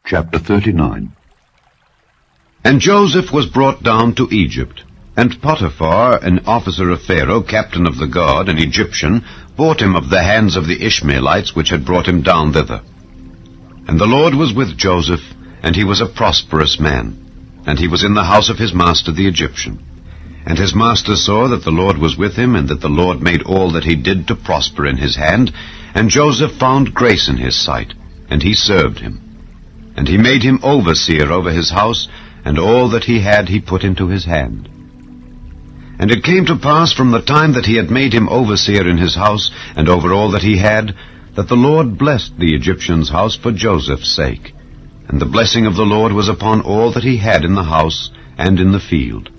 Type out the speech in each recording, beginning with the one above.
Chapter 39. And Joseph was brought down to Egypt, and Potiphar, an officer of Pharaoh, captain of the guard, an Egyptian, bought him of the hands of the Ishmaelites which had brought him down thither. And the Lord was with Joseph, and he was a prosperous man, and he was in the house of his master the Egyptian. And his master saw that the Lord was with him, and that the Lord made all that he did to prosper in his hand, and Joseph found grace in his sight, and he served him. And he made him overseer over his house, and all that he had he put into his hand. And it came to pass from the time that he had made him overseer in his house, and over all that he had, that the Lord blessed the Egyptian's house for Joseph's sake. And the blessing of the Lord was upon all that he had in the house and in the field.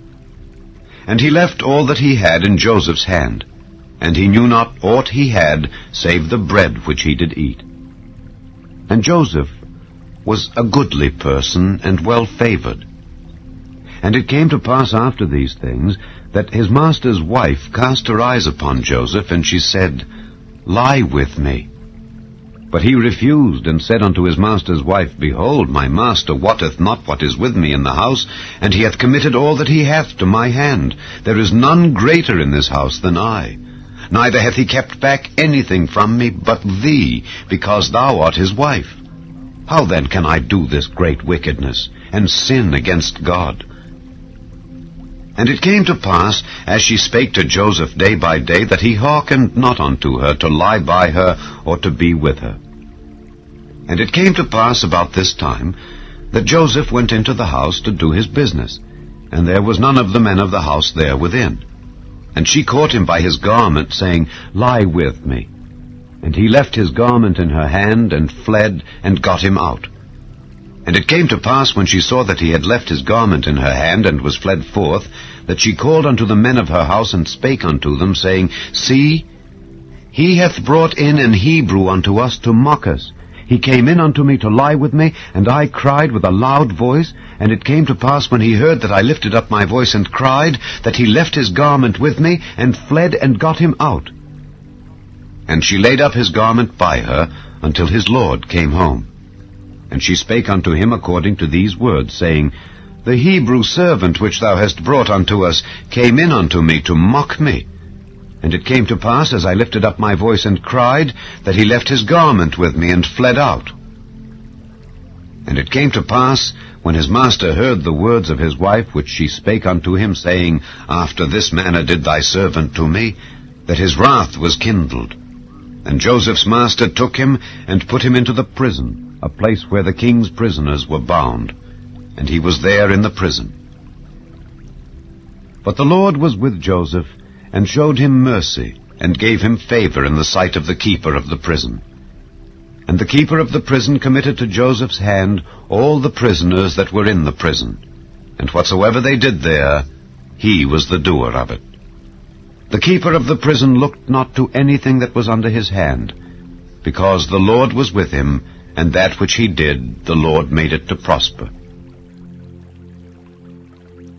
And he left all that he had in Joseph's hand, and he knew not aught he had, save the bread which he did eat. And Joseph was a goodly person, and well-favored. And it came to pass after these things, that his master's wife cast her eyes upon Joseph, and she said, Lie with me. But he refused, and said unto his master's wife, Behold, my master wotteth not what is with me in the house, and he hath committed all that he hath to my hand. There is none greater in this house than I. Neither hath he kept back anything from me but thee, because thou art his wife. How then can I do this great wickedness, and sin against God? And it came to pass, as she spake to Joseph day by day, that he hearkened not unto her, to lie by her, or to be with her. And it came to pass about this time, that Joseph went into the house to do his business, and there was none of the men of the house there within. And she caught him by his garment, saying, Lie with me. And he left his garment in her hand, and fled, and got him out. And it came to pass, when she saw that he had left his garment in her hand, and was fled forth, that she called unto the men of her house, and spake unto them, saying, See, he hath brought in an Hebrew unto us to mock us. He came in unto me to lie with me, and I cried with a loud voice. And it came to pass, when he heard that I lifted up my voice and cried, that he left his garment with me, and fled, and got him out. And she laid up his garment by her, until his lord came home. And she spake unto him according to these words, saying, The Hebrew servant which thou hast brought unto us came in unto me to mock me. And it came to pass, as I lifted up my voice and cried, that he left his garment with me, and fled out. And it came to pass, when his master heard the words of his wife, which she spake unto him, saying, After this manner did thy servant to me, that his wrath was kindled. And Joseph's master took him, and put him into the prison, a place where the king's prisoners were bound, and he was there in the prison. But the Lord was with Joseph, and showed him mercy, and gave him favor in the sight of the keeper of the prison. And the keeper of the prison committed to Joseph's hand all the prisoners that were in the prison, and whatsoever they did there, he was the doer of it. The keeper of the prison looked not to anything that was under his hand, because the Lord was with him, and that which he did, the Lord made it to prosper.